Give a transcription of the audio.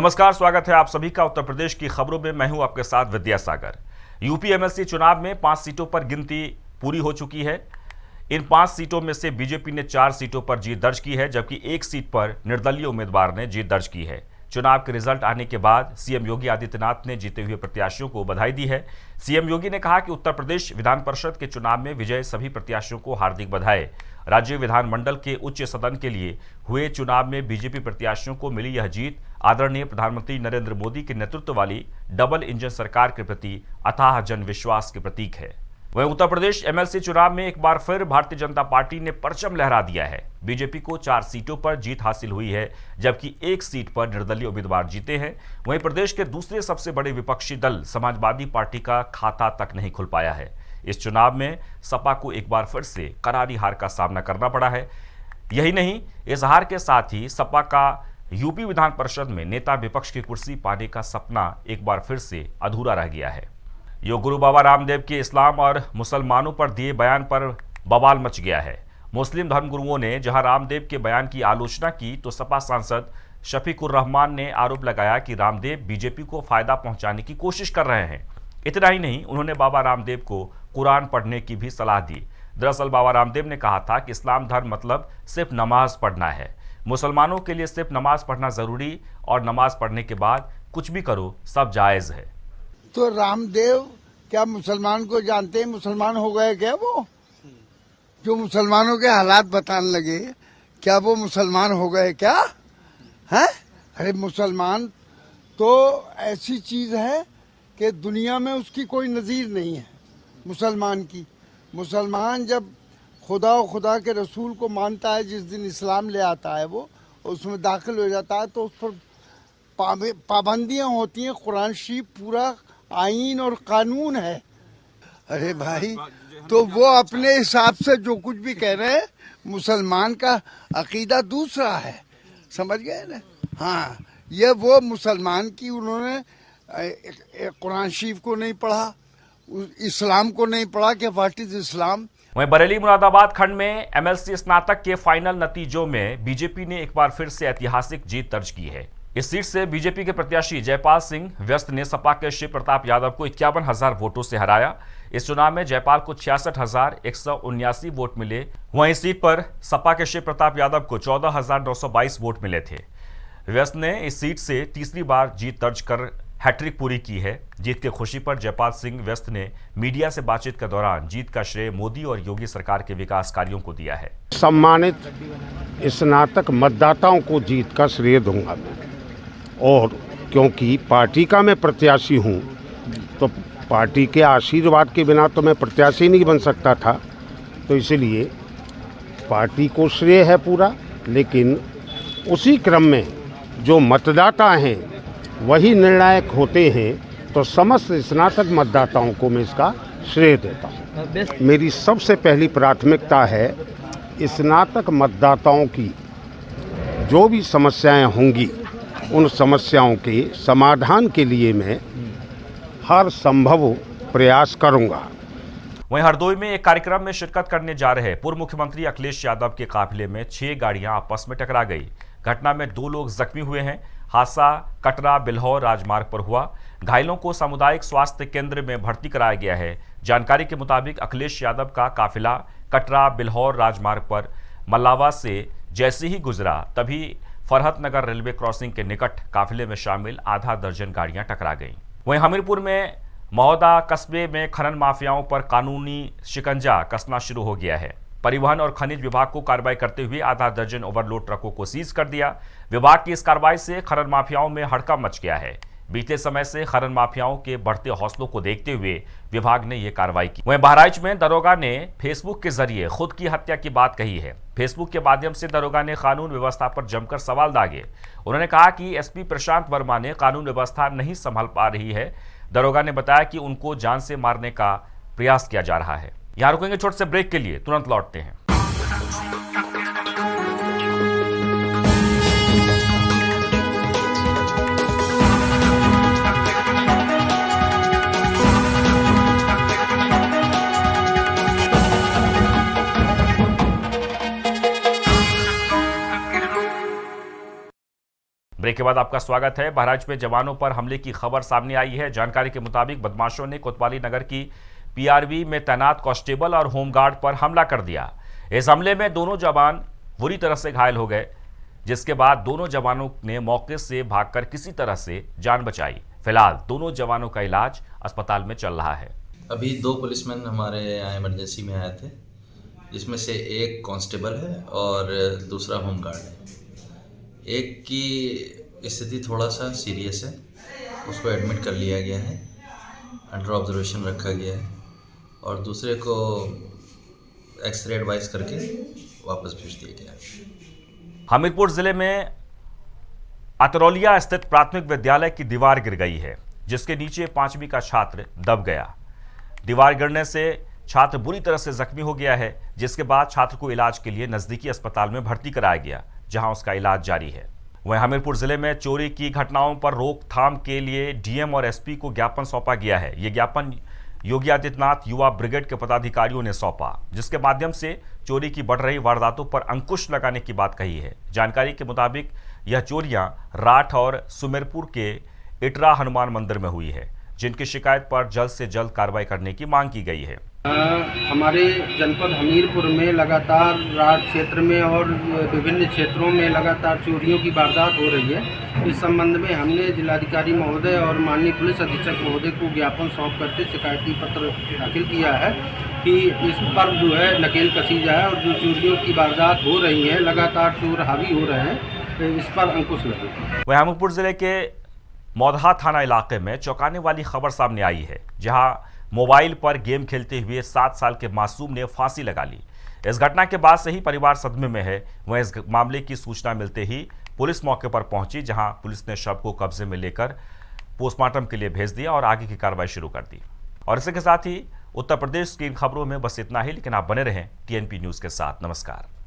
नमस्कार, स्वागत है आप सभी का उत्तर प्रदेश की खबरों में। मैं हूं आपके साथ विद्यासागर। यूपी एमएलसी चुनाव में 5 सीटों पर गिनती पूरी हो चुकी है। इन 5 सीटों में से बीजेपी ने 4 सीटों पर जीत दर्ज की है, जबकि एक सीट पर निर्दलीय उम्मीदवार ने जीत दर्ज की है। चुनाव के रिजल्ट आने के बाद सीएम योगी आदित्यनाथ ने जीते हुए प्रत्याशियों को बधाई दी है। सीएम योगी ने कहा कि उत्तर प्रदेश विधान परिषद के चुनाव में विजय सभी प्रत्याशियों को हार्दिक बधाई। राज्य विधानमंडल के उच्च सदन के लिए हुए चुनाव में बीजेपी प्रत्याशियों को मिली यह जीत आदरणीय प्रधानमंत्री नरेंद्र मोदी के नेतृत्व वाली डबल इंजन सरकार के प्रति अथाह जन विश्वास के प्रतीक है। वहीं उत्तर प्रदेश एमएलसी चुनाव में एक बार फिर भारतीय जनता पार्टी ने परचम लहरा दिया है। बीजेपी को 4 सीटों पर जीत हासिल हुई है, जबकि एक सीट पर निर्दलीय उम्मीदवार जीते हैं। वहीं प्रदेश के दूसरे सबसे बड़े विपक्षी दल समाजवादी पार्टी का खाता तक नहीं खुल पाया है। इस चुनाव में सपा को एक बार फिर से करारी हार का सामना करना पड़ा है। यही नहीं, इस हार के साथ ही सपा का यूपी विधान परिषद में नेता विपक्ष की कुर्सी पाने का सपना एक बार फिर से अधूरा रह गया है। योग गुरु बाबा रामदेव के इस्लाम और मुसलमानों पर दिए बयान पर बवाल मच गया है। मुस्लिम धर्मगुरुओं ने जहां रामदेव के बयान की आलोचना की, तो सपा सांसद शफीकुर रहमान ने आरोप लगाया कि रामदेव बीजेपी को फायदा पहुंचाने की कोशिश कर रहे हैं। इतना ही नहीं, उन्होंने बाबा रामदेव को कुरान पढ़ने की भी सलाह दी। दरअसल बाबा रामदेव ने कहा था कि इस्लाम धर्म मतलब सिर्फ नमाज पढ़ना है। मुसलमानों के लिए सिर्फ नमाज पढ़ना जरूरी, और नमाज पढ़ने के बाद कुछ भी करो सब जायज है। तो रामदेव क्या मुसलमान को जानते हैं? मुसलमान हो गए क्या वो? जो मुसलमानों के हालात बताने लगे, क्या वो मुसलमान हो गए क्या? हैं? अरे मुसलमान तो ऐसी चीज है कि दुनिया में उसकी कोई नजीर नहीं है मुसलमान की। मुसलमान जब खुदा और खुदा के रसूल को मानता है, जिस दिन इस्लाम ले आता है वो उसमें दाखिल हो जाता है, तो उस पर पाबंदियां होती हैं। कुरान शरीफ पूरा आईन और कानून है। अरे भाई, तो वो अपने हिसाब से जो कुछ भी कह रहे हैं, मुसलमान का अकीदा दूसरा है, समझ गए ना? हाँ, ये वो मुसलमान की उन्होंने कुरान शरीफ को नहीं पढ़ा, इस्लाम को नहीं पढ़ा कि व्हाट इज इस्लाम। वहीं बरेली मुरादाबाद खंड में एमएलसी स्नातक के फाइनल नतीजों में बीजेपी ने एक बार फिर से ऐतिहासिक जीत दर्ज की है। इस सीट से बीजेपी के प्रत्याशी जयपाल सिंह व्यस्त ने सपा के शिव प्रताप यादव को 51,000 वोटों से हराया। इस चुनाव में जयपाल को 66,179 वोट मिले। वहीं इस सीट पर सपा के शिव प्रताप यादव को 14,922 वोट मिले थे। व्यस्त ने इस सीट से तीसरी बार जीत दर्ज कर हैट्रिक पूरी की है। जीत की खुशी पर जयपाल सिंह व्यस्त ने मीडिया से बातचीत के दौरान जीत का श्रेय मोदी और योगी सरकार के विकास कार्यों को दिया है। सम्मानित स्नातक मतदाताओं को जीत का श्रेय दूंगा मैं, और क्योंकि पार्टी का मैं प्रत्याशी हूं, तो पार्टी के आशीर्वाद के बिना तो मैं प्रत्याशी नहीं बन सकता था, तो इसलिए पार्टी को श्रेय है पूरा। लेकिन उसी क्रम में जो मतदाता हैं वही निर्णायक होते हैं, तो समस्त स्नातक मतदाताओं को मैं इसका श्रेय देता हूँ। मेरी सबसे पहली प्राथमिकता है स्नातक मतदाताओं की जो भी समस्याएं होंगी, उन समस्याओं के समाधान के लिए मैं हर संभव प्रयास करूंगा। वहीं हरदोई में एक कार्यक्रम में शिरकत करने जा रहे पूर्व मुख्यमंत्री अखिलेश यादव के काफिले में 6 गाड़ियां आपस में टकरा गई। घटना में 2 लोग जख्मी हुए हैं। हादसा कटरा बिल्हौर राजमार्ग पर हुआ। घायलों को सामुदायिक स्वास्थ्य केंद्र में भर्ती कराया गया है। जानकारी के मुताबिक अखिलेश यादव का काफिला कटरा बिल्हौर राजमार्ग पर मल्लावा से जैसे ही गुजरा, तभी फरहत नगर रेलवे क्रॉसिंग के निकट काफिले में शामिल आधा दर्जन गाड़ियां टकरा गईं। वहीं हमीरपुर में मौदा कस्बे में खनन माफियाओं पर कानूनी शिकंजा कसना शुरू हो गया है। परिवहन और खनिज विभाग को कार्रवाई करते हुए आधा दर्जन ओवरलोड ट्रकों को सीज कर दिया। विभाग की इस कार्रवाई से खनन माफियाओं में हड़कंप मच गया है। बीते समय से खनन माफियाओं के बढ़ते हौसलों को देखते हुए विभाग ने यह कार्रवाई की। वहीं बहराइच में दरोगा ने फेसबुक के जरिए खुद की हत्या की बात कही है। फेसबुक के माध्यम से दरोगा ने कानून व्यवस्था पर जमकर सवाल दागे। उन्होंने कहा कि एसपी प्रशांत वर्मा ने कानून व्यवस्था नहीं संभाल पा रही है। दरोगा ने बताया कि उनको जान से मारने का प्रयास किया जा रहा है। यहां रुकेंगे छोटे से ब्रेक के लिए, तुरंत लौटते हैं। ब्रेक के बाद आपका स्वागत है। बहराइच में जवानों पर हमले की खबर सामने आई है। जानकारी के मुताबिक बदमाशों ने कोतवाली नगर की पीआरवी में तैनात कांस्टेबल और होमगार्ड पर हमला कर दिया। इस हमले में दोनों जवान बुरी तरह से घायल हो गए, जिसके बाद दोनों जवानों ने मौके से भागकर किसी तरह से जान बचाई। फिलहाल दोनों जवानों का इलाज अस्पताल में चल रहा है। अभी 2 पुलिसमैन हमारे यहाँ इमरजेंसी में आए थे, जिसमें से एक कांस्टेबल है और दूसरा होमगार्ड है। एक की स्थिति थोड़ा सा सीरियस है, उसको एडमिट कर लिया गया है, अंडर ऑब्जर्वेशन रखा गया है, और दूसरे को एक्सरे एडवाइस करके वापस भेज दिया गया है। हमीरपुर जिले में अतरौलिया स्थित प्राथमिक विद्यालय की दीवार गिर गई है, जिसके नीचे 5वीं का छात्र दब गया। दीवार गिरने से छात्र बुरी तरह से जख्मी हो गया है, जिसके बाद छात्र को इलाज के लिए नजदीकी अस्पताल में भर्ती कराया गया, जहां उसका इलाज जारी है। वहीं हमीरपुर जिले में चोरी की घटनाओं पर रोकथाम के लिए डीएम और एसपी को ज्ञापन सौंपा गया है। ये ज्ञापन योगी आदित्यनाथ युवा ब्रिगेड के पदाधिकारियों ने सौंपा, जिसके माध्यम से चोरी की बढ़ रही वारदातों पर अंकुश लगाने की बात कही है। जानकारी के मुताबिक यह चोरियां राठ और सुमेरपुर के इटरा हनुमान मंदिर में हुई है, जिनकी शिकायत पर जल्द से जल्द कार्रवाई करने की मांग की गई है। हमारे जनपद हमीरपुर में लगातार राठ क्षेत्र में और विभिन्न क्षेत्रों में लगातार चोरियों की वारदात हो रही है। इस संबंध में हमने जिलाधिकारी महोदय और माननीय पुलिस अधीक्षक महोदय को ज्ञापन सौंप करके शिकायती पत्र दाखिल किया है कि इस पर जो है नकेल कसी जाए और जो चोरियों की वारदात हो रही है, लगातार चोर हावी हो रहे हैं, तो इस पर अंकुश लगे। वहीं हमीरपुर जिले के मौदहा थाना इलाके में चौंकाने वाली खबर सामने आई है, जहां मोबाइल पर गेम खेलते हुए 7 साल के मासूम ने फांसी लगा ली। इस घटना के बाद से ही परिवार सदमे में है। वहीं इस मामले की सूचना मिलते ही पुलिस मौके पर पहुंची, जहां पुलिस ने शव को कब्जे में लेकर पोस्टमार्टम के लिए भेज दिया और आगे की कार्रवाई शुरू कर दी। और इसी के साथ ही उत्तर प्रदेश की इन खबरों में बस इतना ही, लेकिन आप बने रहें टीएनपी न्यूज़ के साथ। नमस्कार।